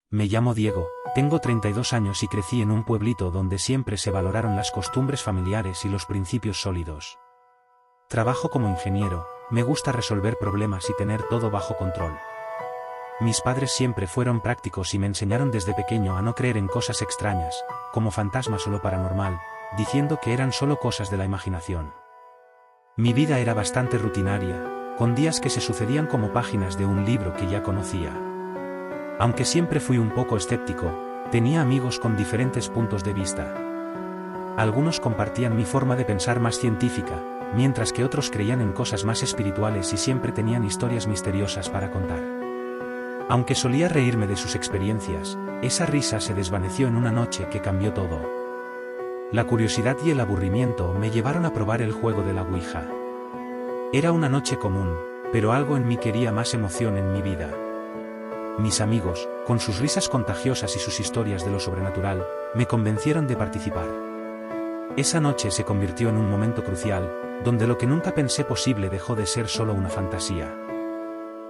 Me llamo Diego, tengo 32 años y crecí en un pueblito donde siempre se valoraron las costumbres familiares y los principios sólidos. Trabajo como ingeniero, me gusta resolver problemas y tener todo bajo control. Mis padres siempre fueron prácticos y me enseñaron desde pequeño a no creer en cosas extrañas, como fantasmas o lo paranormal, diciendo que eran solo cosas de la imaginación. Mi vida era bastante rutinaria, con días que se sucedían como páginas de un libro que ya conocía. Aunque siempre fui un poco escéptico, tenía amigos con diferentes puntos de vista. Algunos compartían mi forma de pensar más científica, mientras que otros creían en cosas más espirituales y siempre tenían historias misteriosas para contar. Aunque solía reírme de sus experiencias, esa risa se desvaneció en una noche que cambió todo. La curiosidad y el aburrimiento me llevaron a probar el juego de la Ouija. Era una noche común, pero algo en mí quería más emoción en mi vida. Mis amigos, con sus risas contagiosas y sus historias de lo sobrenatural, me convencieron de participar. Esa noche se convirtió en un momento crucial, donde lo que nunca pensé posible dejó de ser solo una fantasía.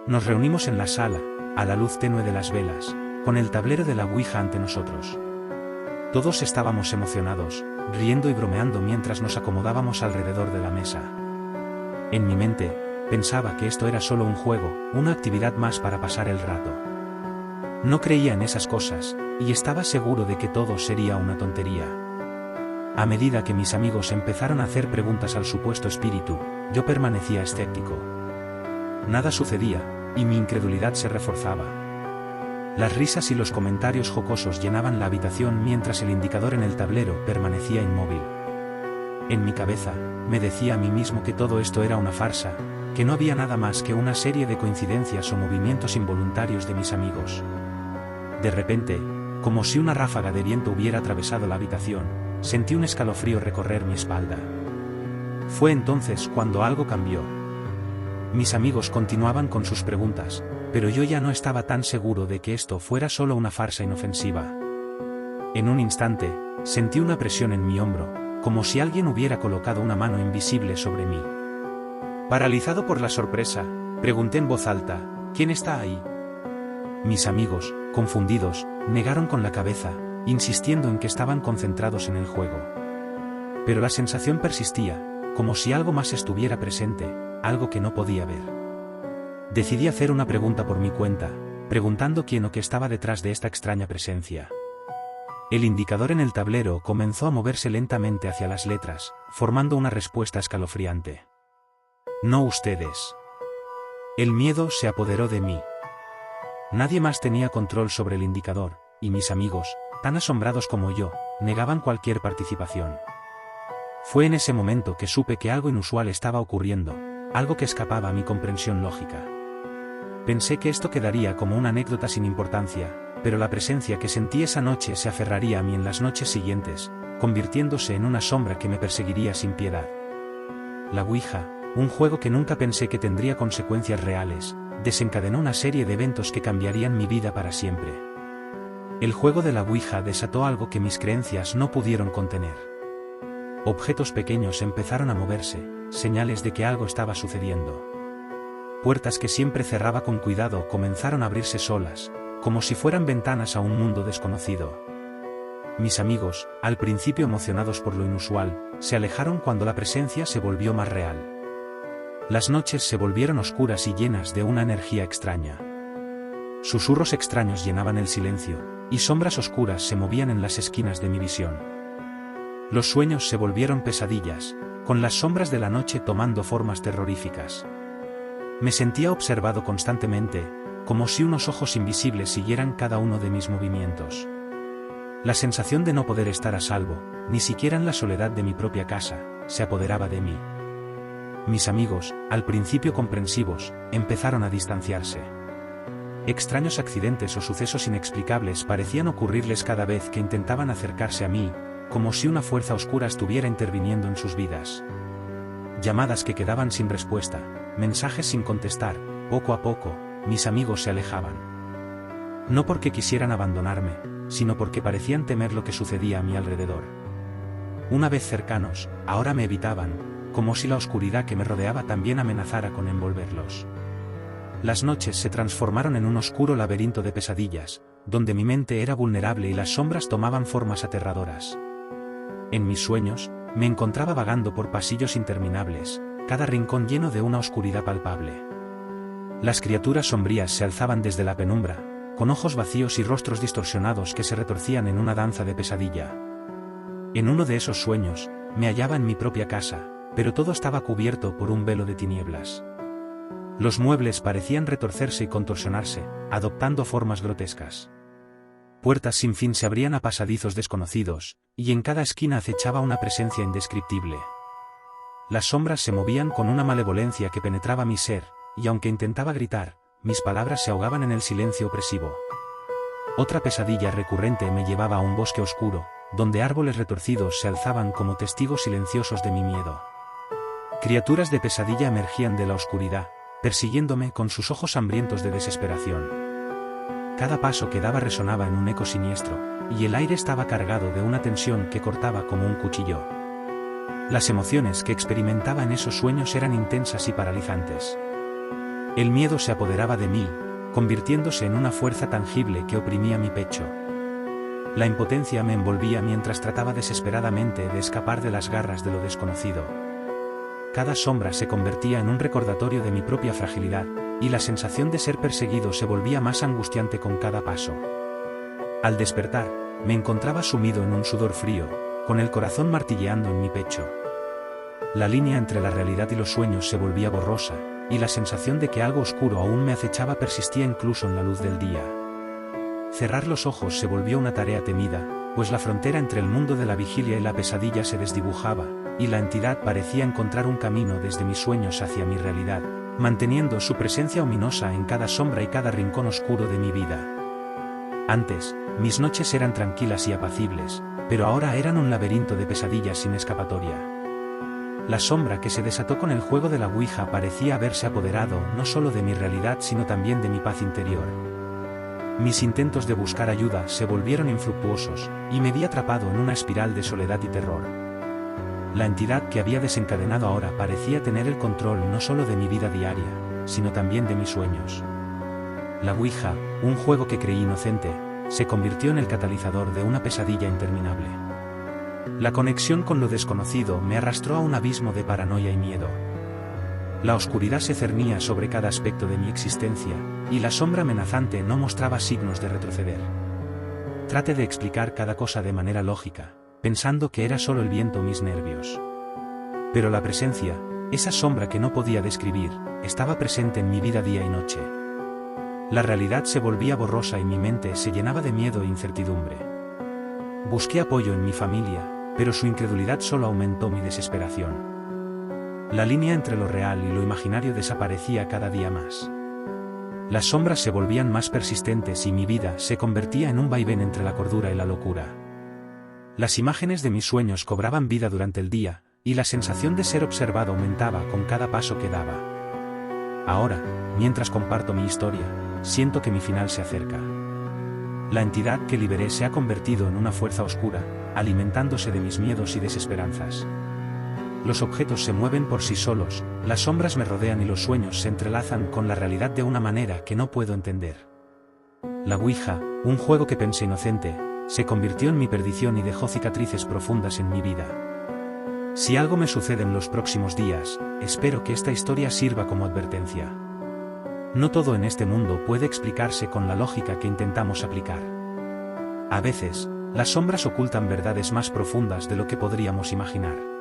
Nos reunimos en la sala, a la luz tenue de las velas, con el tablero de la Ouija ante nosotros. Todos estábamos emocionados, riendo y bromeando mientras nos acomodábamos alrededor de la mesa. En mi mente, pensaba que esto era solo un juego, una actividad más para pasar el rato. No creía en esas cosas, y estaba seguro de que todo sería una tontería. A medida que mis amigos empezaron a hacer preguntas al supuesto espíritu, yo permanecía escéptico. Nada sucedía, y mi incredulidad se reforzaba. Las risas y los comentarios jocosos llenaban la habitación mientras el indicador en el tablero permanecía inmóvil. En mi cabeza, me decía a mí mismo que todo esto era una farsa, que no había nada más que una serie de coincidencias o movimientos involuntarios de mis amigos. De repente, como si una ráfaga de viento hubiera atravesado la habitación, sentí un escalofrío recorrer mi espalda. Fue entonces cuando algo cambió. Mis amigos continuaban con sus preguntas, pero yo ya no estaba tan seguro de que esto fuera solo una farsa inofensiva. En un instante, sentí una presión en mi hombro, como si alguien hubiera colocado una mano invisible sobre mí. Paralizado por la sorpresa, pregunté en voz alta, ¿quién está ahí? Mis amigos, confundidos, negaron con la cabeza, insistiendo en que estaban concentrados en el juego. Pero la sensación persistía, como si algo más estuviera presente, algo que no podía ver. Decidí hacer una pregunta por mi cuenta, preguntando quién o qué estaba detrás de esta extraña presencia. El indicador en el tablero comenzó a moverse lentamente hacia las letras, formando una respuesta escalofriante. No ustedes. El miedo se apoderó de mí. Nadie más tenía control sobre el indicador, y mis amigos, tan asombrados como yo, negaban cualquier participación. Fue en ese momento que supe que algo inusual estaba ocurriendo, algo que escapaba a mi comprensión lógica. Pensé que esto quedaría como una anécdota sin importancia, pero la presencia que sentí esa noche se aferraría a mí en las noches siguientes, convirtiéndose en una sombra que me perseguiría sin piedad. La Ouija, un juego que nunca pensé que tendría consecuencias reales, desencadenó una serie de eventos que cambiarían mi vida para siempre. El juego de la Ouija desató algo que mis creencias no pudieron contener. Objetos pequeños empezaron a moverse, señales de que algo estaba sucediendo. Puertas que siempre cerraba con cuidado comenzaron a abrirse solas, como si fueran ventanas a un mundo desconocido. Mis amigos, al principio emocionados por lo inusual, se alejaron cuando la presencia se volvió más real. Las noches se volvieron oscuras y llenas de una energía extraña. Susurros extraños llenaban el silencio, y sombras oscuras se movían en las esquinas de mi visión. Los sueños se volvieron pesadillas, con las sombras de la noche tomando formas terroríficas. Me sentía observado constantemente, como si unos ojos invisibles siguieran cada uno de mis movimientos. La sensación de no poder estar a salvo, ni siquiera en la soledad de mi propia casa, se apoderaba de mí. Mis amigos, al principio comprensivos, empezaron a distanciarse. Extraños accidentes o sucesos inexplicables parecían ocurrirles cada vez que intentaban acercarse a mí, como si una fuerza oscura estuviera interviniendo en sus vidas. Llamadas que quedaban sin respuesta, mensajes sin contestar, poco a poco, mis amigos se alejaban. No porque quisieran abandonarme, sino porque parecían temer lo que sucedía a mi alrededor. Una vez cercanos, ahora me evitaban, como si la oscuridad que me rodeaba también amenazara con envolverlos. Las noches se transformaron en un oscuro laberinto de pesadillas, donde mi mente era vulnerable y las sombras tomaban formas aterradoras. En mis sueños, me encontraba vagando por pasillos interminables, cada rincón lleno de una oscuridad palpable. Las criaturas sombrías se alzaban desde la penumbra, con ojos vacíos y rostros distorsionados que se retorcían en una danza de pesadilla. En uno de esos sueños, me hallaba en mi propia casa, pero todo estaba cubierto por un velo de tinieblas. Los muebles parecían retorcerse y contorsionarse, adoptando formas grotescas. Puertas sin fin se abrían a pasadizos desconocidos, y en cada esquina acechaba una presencia indescriptible. Las sombras se movían con una malevolencia que penetraba mi ser, y aunque intentaba gritar, mis palabras se ahogaban en el silencio opresivo. Otra pesadilla recurrente me llevaba a un bosque oscuro, donde árboles retorcidos se alzaban como testigos silenciosos de mi miedo. Criaturas de pesadilla emergían de la oscuridad, persiguiéndome con sus ojos hambrientos de desesperación. Cada paso que daba resonaba en un eco siniestro, y el aire estaba cargado de una tensión que cortaba como un cuchillo. Las emociones que experimentaba en esos sueños eran intensas y paralizantes. El miedo se apoderaba de mí, convirtiéndose en una fuerza tangible que oprimía mi pecho. La impotencia me envolvía mientras trataba desesperadamente de escapar de las garras de lo desconocido. Cada sombra se convertía en un recordatorio de mi propia fragilidad, y la sensación de ser perseguido se volvía más angustiante con cada paso. Al despertar, me encontraba sumido en un sudor frío, con el corazón martilleando en mi pecho. La línea entre la realidad y los sueños se volvía borrosa, y la sensación de que algo oscuro aún me acechaba persistía incluso en la luz del día. Cerrar los ojos se volvió una tarea temida, pues la frontera entre el mundo de la vigilia y la pesadilla se desdibujaba, y la entidad parecía encontrar un camino desde mis sueños hacia mi realidad, manteniendo su presencia ominosa en cada sombra y cada rincón oscuro de mi vida. Antes, mis noches eran tranquilas y apacibles, pero ahora eran un laberinto de pesadillas sin escapatoria. La sombra que se desató con el juego de la Ouija parecía haberse apoderado no solo de mi realidad sino también de mi paz interior. Mis intentos de buscar ayuda se volvieron infructuosos, y me vi atrapado en una espiral de soledad y terror. La entidad que había desencadenado ahora parecía tener el control no solo de mi vida diaria, sino también de mis sueños. La Ouija, un juego que creí inocente, se convirtió en el catalizador de una pesadilla interminable. La conexión con lo desconocido me arrastró a un abismo de paranoia y miedo. La oscuridad se cernía sobre cada aspecto de mi existencia, y la sombra amenazante no mostraba signos de retroceder. Traté de explicar cada cosa de manera lógica, pensando que era solo el viento o mis nervios. Pero la presencia, esa sombra que no podía describir, estaba presente en mi vida día y noche. La realidad se volvía borrosa y mi mente se llenaba de miedo e incertidumbre. Busqué apoyo en mi familia, pero su incredulidad solo aumentó mi desesperación. La línea entre lo real y lo imaginario desaparecía cada día más. Las sombras se volvían más persistentes y mi vida se convertía en un vaivén entre la cordura y la locura. Las imágenes de mis sueños cobraban vida durante el día, y la sensación de ser observado aumentaba con cada paso que daba. Ahora, mientras comparto mi historia, siento que mi final se acerca. La entidad que liberé se ha convertido en una fuerza oscura, alimentándose de mis miedos y desesperanzas. Los objetos se mueven por sí solos, las sombras me rodean y los sueños se entrelazan con la realidad de una manera que no puedo entender. La Ouija, un juego que pensé inocente, se convirtió en mi perdición y dejó cicatrices profundas en mi vida. Si algo me sucede en los próximos días, espero que esta historia sirva como advertencia. No todo en este mundo puede explicarse con la lógica que intentamos aplicar. A veces, las sombras ocultan verdades más profundas de lo que podríamos imaginar.